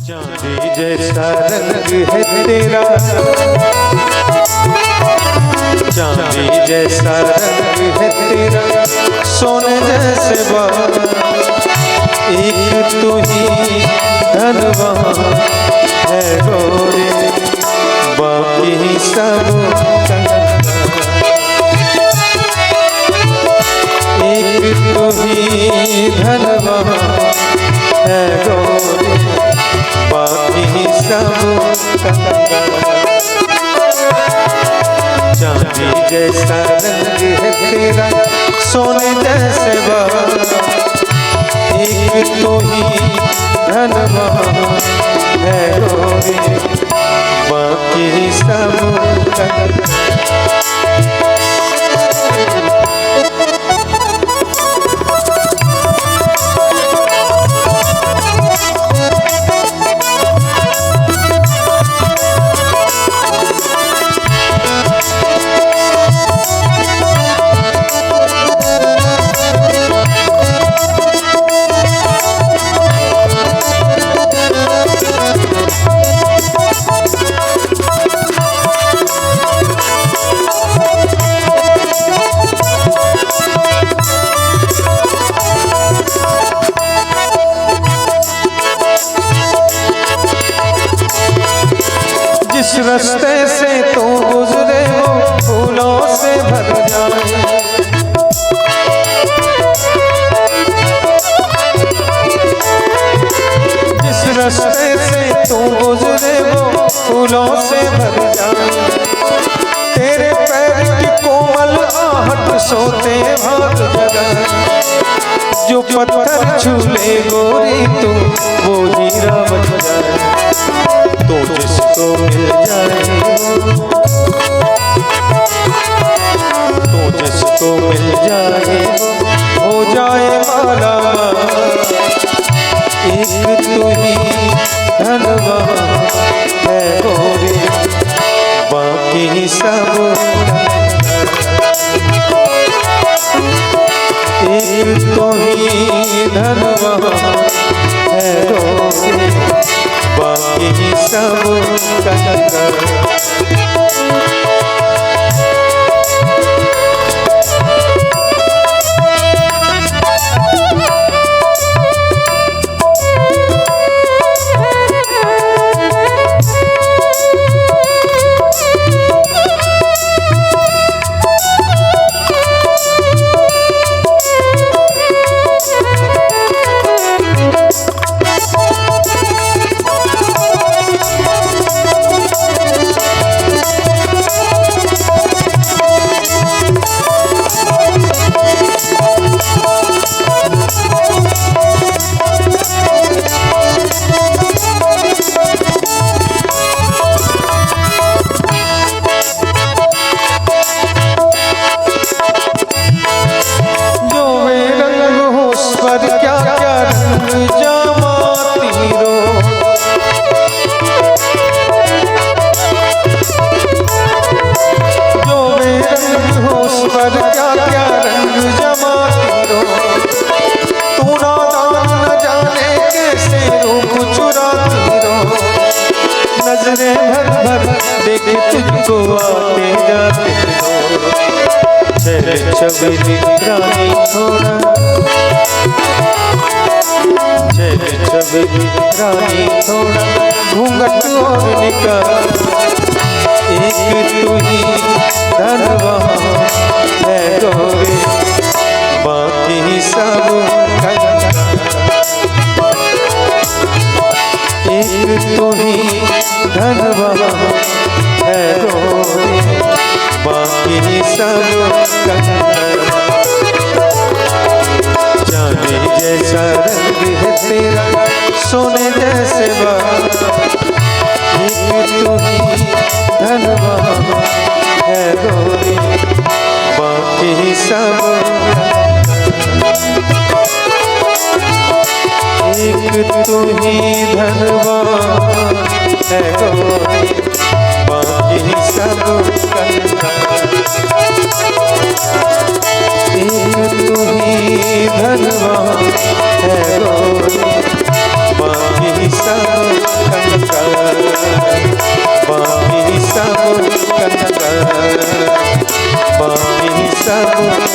चांदी जैसा रंग है तेरा, चांदी जैसा रंग है तेरा, सोने जैसे बाल, एक तू ही धनवान है गोरी, बाकी सब एक तू ही धनवान है गोरी, बाकी सब चांदी जैसा रंग है तेरा, सोने जैसे बाल, एक तो ही धनवान है गोरी, बाकी सब रास्ते से तो गुजरे वो फूलों से भर जाए, जिस रास्ते से तो गुजरे वो फूलों से भर जाए, तेरे पैर की कोमल आहट सोते भाग जगह, जो पत्थर छूले गोरी तू वो हीरा बन जाए, तो जिसको मिल जाए तो जिसको मिल जाए हो जाए माला, एक तू ही धनवान है गोरी, बाकी सब एक तो ही धनवान है गोरी, बाकी सब देखे तुझको आते जाते चल छबीली रानी थोड़ा, चल छबीली रानी थोड़ा, घूंघट और निकाल, एक तू ही धनवान है गोरी, बाकी सब एक तू ही धनवान है गोरी, बाकी सब चांदी जैसा रंग है तेरा, सोने जैसे बाल, एक तू ही धनवान है गोरी, बाकी सब एक तू ही धनवान है गोरी, बाकी सब एक तू ही धनवान है गोरी, बाकी सब सब